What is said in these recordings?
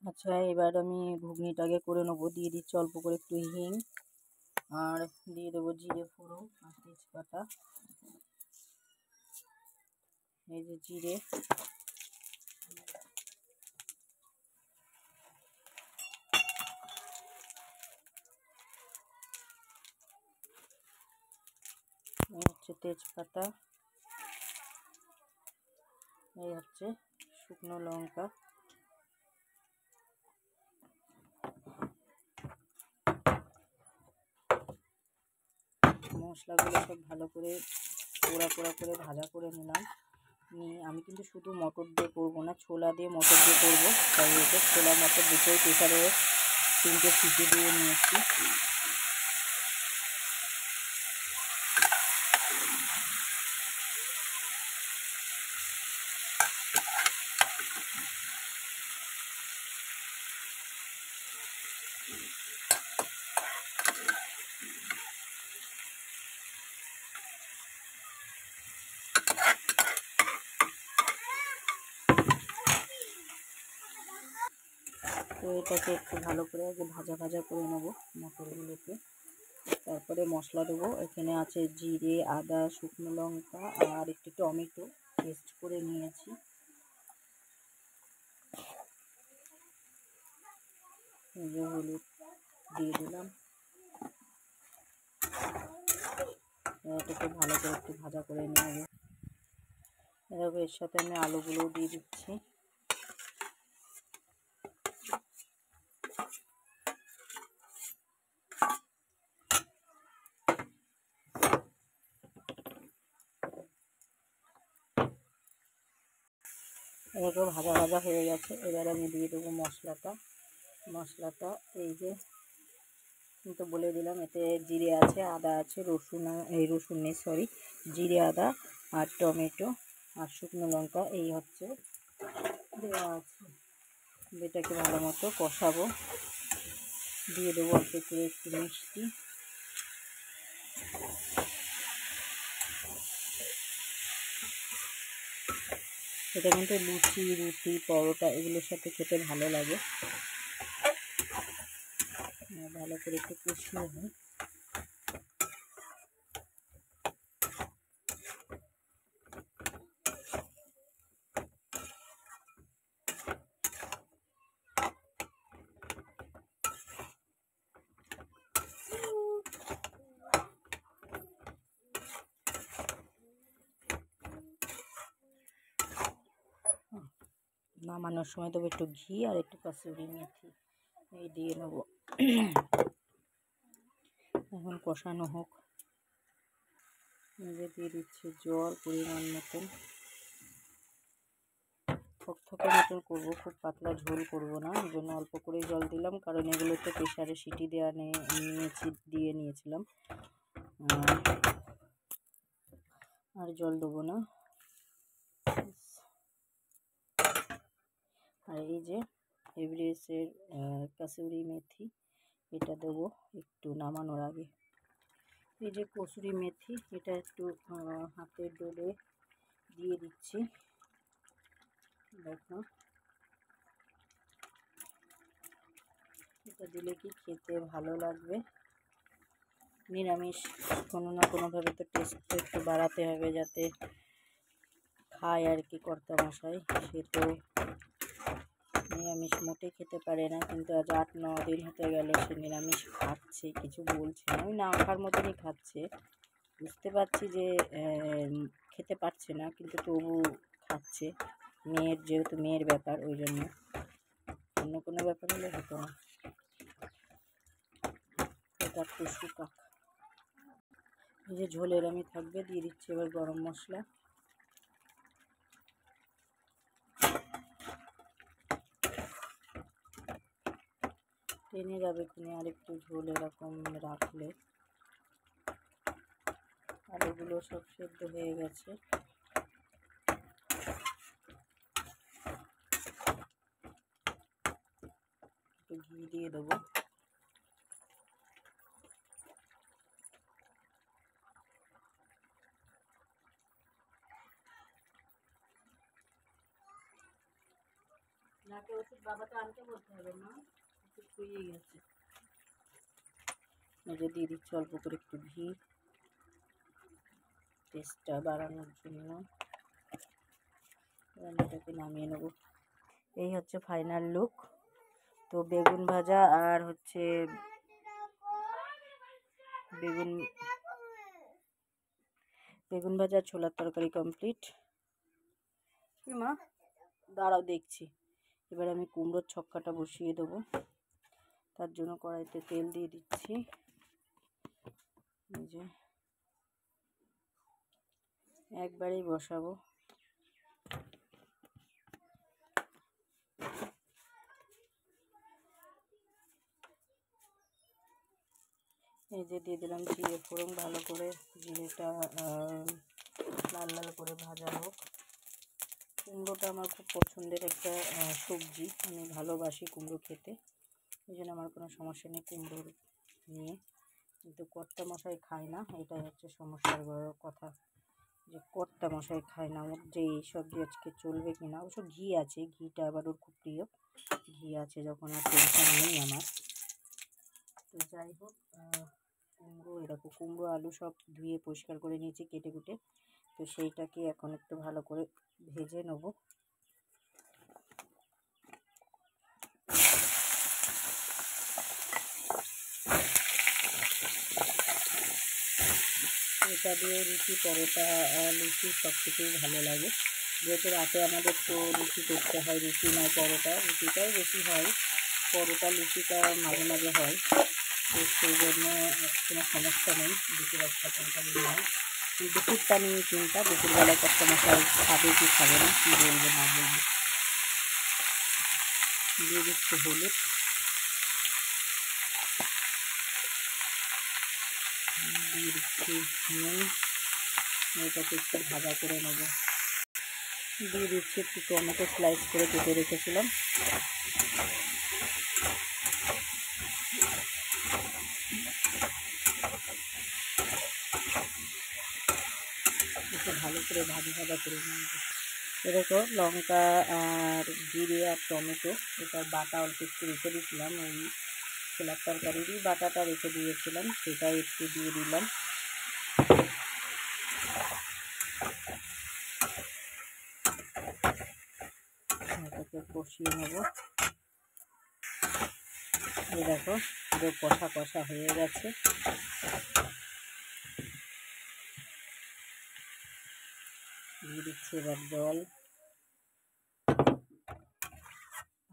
আচ্ছা, এবার আমি ঘুগনিটাকে করে নেবো। দিয়ে দিচ্ছি অল্প করে একটু হিং, আর দিয়ে দেবো জিরে ফোড়ন আর তেজপাতা। এই যে জিরে, এই হচ্ছে তেজপাতা, এই হচ্ছে শুকনো লঙ্কা, মশলাগুলো সব ভালো করে পোড়া করে ভাজা করে নিলাম। নিয়ে আমি কিন্তু শুধু মটর দিয়ে করবো না, ছোলা দিয়ে মটর দিয়ে করবো। তাই এতে ছোলা মটর দুটোই প্রেসারে 3টে সিটি দিয়ে নিয়েছি। তো এটাকে একটু ভালো করে আগে ভাজা করে নেবো মটরগুলোকে। তারপরে মশলা দেবো। এখানে আছে জিরে, আদা, শুকনো লঙ্কা আর একটু টমেটো পেস্ট করে নিয়েছি। এই যে হলুদ দিয়ে দিলাম। এটাকে ভালো করে একটু ভাজা করে নেব। এরকম এর সাথে আমি আলুগুলোও দিয়ে দিচ্ছি। এরকম ভাজা হয়ে গেছে। এবার আমি দিয়ে দেবো মশলাটা এই যে তো বলে দিলাম, এতে জিরে আছে, আদা আছে, রসুন নেই সরি, জিরে, আদা আর টমেটো আর শুকনো লঙ্কা এই হচ্ছে দেওয়া আছে। এটাকে ভালো মতো কষাবো। দিয়ে দেবো অল্প করে একটু মিষ্টি। এটা কিন্তু লুচি, রুটি, পরোটা এগুলোর সাথে খেতে ভালো লাগে। ভালো করে একটু কষিয়ে নিই। নামানোর সময় দেবো একটু ঘি আর একটু কাসুরি মেথি, এই দিয়ে নেবো। এখন কষানো হোক। দিয়ে দিচ্ছি জল পরিমাণ মতন। থকথকে মতন করবো, খুব পাতলা ঝোল করবো না। এই জন্য অল্প করেই জল দিলাম, কারণ এগুলোতে প্রেসারে সিটি দিয়ে নিয়েছিলাম। আর জল দেবো না। আর এই যে এভারেস্টের কাসুরি মেথি, এটা দেবো একটু নামানোর আগে। এই যে কসুরি মেথি, এটা একটু হাতের ডোলে দিয়ে দিচ্ছি। দেখো, এটা দিলে কি খেতে ভালো লাগবে। নিরামিষ কোনো না কোনোভাবে তো টেস্টটা একটু বাড়াতে হবে, যাতে খায় আর কি কর্তামশাই। সে তো নিরামিষ মোটেই খেতে পারে না, কিন্তু আজ 8-9 দিন হতে গেল সে নিরামিষ খাচ্ছে, কিছু বলছে না, ওই না খাওয়ার মতনই খাচ্ছে। বুঝতে পারছি যে খেতে পারছে না, কিন্তু তবু খাচ্ছে। যেহেতু মেয়ের ব্যাপার, ওই জন্য। অন্য কোনো ব্যাপার হলে হতো না। এটা একটু শুকাক। এই যে ঝোলের আমি থাকবে, দিয়ে দিচ্ছি এবার গরম মশলা। টেনে যাবে কিনে আর একটু ঝোল এরকম রাখলে। আলুগুলো সব সেদ্ধ হয়ে গেছে। একটু ঘি দিয়ে দেবো। মাকে ওষুধ বাবাকে আনতে বলতে হবে, মা ওষুধ শুয়ে গেছে। নিজে দিয়ে দিচ্ছি অল্প করে একটু ঘি, টেস্টটা বাড়ানোর জন্য। এটাকে নামিয়ে নেব। এই হচ্ছে ফাইনাল লুক। তো বেগুন ভাজা আর হচ্ছে বেগুন ভাজা ছোলার তরকারি কমপ্লিট। মা দাঁড়াও দেখছি। এবার আমি কুমড়োর ছক্কাটা বসিয়ে দেবো। তার জন্য কড়াইতে তেল দিয়ে দিচ্ছি। এই যে একবারেই বসাবো। এই যে দিয়ে দিলাম জিরে ফোড়ন, ভালো করে জিরেটা লাল লাল করে ভাজা হোক। কুমড়োটা আমার খুব পছন্দের একটা সবজি, আমি ভালোবাসি কুমড়ো খেতে, এই জন্য আমার কোনো সমস্যা নেই কুমড়োর নিয়ে। কিন্তু কর্তা মশাই খায় না, এটাই হচ্ছে সমস্যার কথা, যে কর্তা মশাই খায় না। ওর যে এই সবজি আজকে চলবে কি না, অবশ্য ঘি আছে, ঘিটা আবার ওর খুব প্রিয়, ঘি আছে যখন আর টেনশন নেই আমার। তো যাই হোক, কুমড়ো এরকম কুমড়ো আলু সব ধুয়ে পরিষ্কার করে নিয়েছি কেটে কুটে। তো সেইটাকে এখন একটু ভালো করে ভেজে নেব। এটা দিয়ে রুটি, পরোটা, লুচি সব কিছুই ভালো লাগে। যেহেতু রাতে আমাদের তো রুটি করতে হয়, রুটি নয় পরোটা, রুটিটাই বেশি হয়, পরোটা লুচিটা মাঝে মাঝে হয়। তো সেই জন্য কোনো সমস্যা নেই, দুপুর একটা তরকারি নয়। দুপুরটা নিয়ে চিন্তা, দুপুরবেলায় কষ্ট মশাই খাবে কি খাবে না, কী বলবো না বলবো। দিয়ে দিচ্ছি হলুদ, দিয়ে দিচ্ছি নুন, এটাকে একটু ভাজা করে নেব। দিয়ে দিচ্ছি একটু টমেটো স্লাইস করে কেটে রেখেছিলাম। একটু ভালো করে ভাজা করে নেব। এরকম লঙ্কা আর জিরে আর টমেটো এটা বাটা অল্প একটু রেখে দিয়েছিলাম, ওই ছোলার তরকারিরই বাটাটা রেখে দিয়েছিলাম, সেটাই একটু দিয়ে দিলাম। এটাকে কষিয়ে নেব। এই দেখো পুরো কষা কষা হয়ে গেছে। দিয়ে দিচ্ছি এবার জল,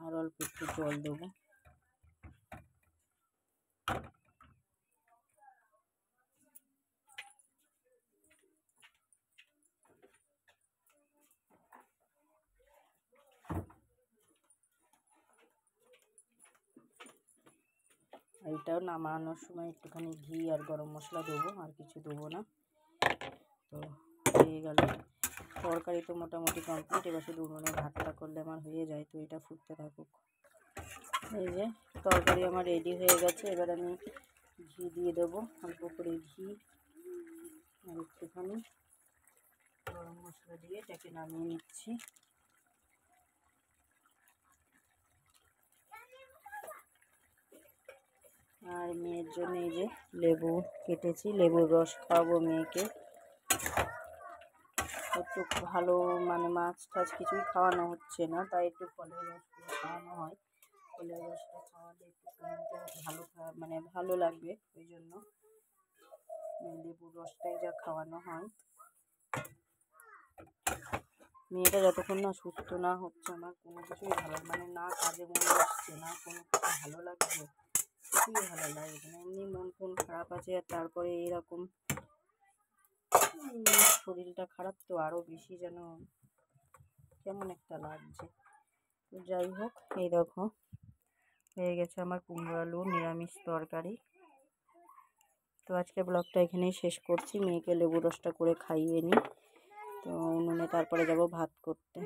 আর অল্প একটু জল দেবো। এটাও নামানোর সময় একটুখানি ঘি আর গরম মশলা দেবো, আর কিছু দেবো না। তো হয়ে গেল তরকারি, তো মোটামুটি কমপ্লিট। এবার শুধু উনুনে ভাতটা করলে আমার হয়ে যায়। তো এটা ফুটতে থাকুক। এই যে তরকারি আমার রেডি হয়ে গেছে। এবার আমি ঘি দিয়ে দেবো, অল্প করে ঘি আর একটুখানি গরম মশলা দিয়ে এটাকে নামিয়ে নিচ্ছি। আর মেয়ের জন্য এই যে লেবু কেটেছি, লেবুর রস খাওয়াবো মেয়েকে। একটু ভালো মানে মাছ টাছ কিছুই খাওয়ানো হচ্ছে না, তাই একটু ফলের রস খাওয়ানো হয়। ফলের রসটা খাওয়ালে একটু শরীরটা ভালো মানে ভালো লাগবে, ওই জন্য লেবুর রসটাই যা খাওয়ানো হয়। মেয়েটা যতক্ষণ না সুস্থ না হচ্ছে আমার কোনো কিছুই ভালো, মানে না কাজে মনে হচ্ছে, না কোনো কিছু ভালো লাগছে, কিছুই ভালো লাগছে না। এমনি মন ফোন খারাপ আছে, আর তারপরে এরকম শরীরটা খারাপ, তো আরও বেশি যেন কেমন একটা লাগছে। তো যাই হোক, এই দেখো হয়ে গেছে আমার কুমড়ো আলু নিরামিষ তরকারি। তো আজকে ব্লগটা এখানেই শেষ করছি। মেয়েকে লেবু রসটা করে খাইয়ে নিই, তো উনুনে তারপরে যাব ভাত করতে।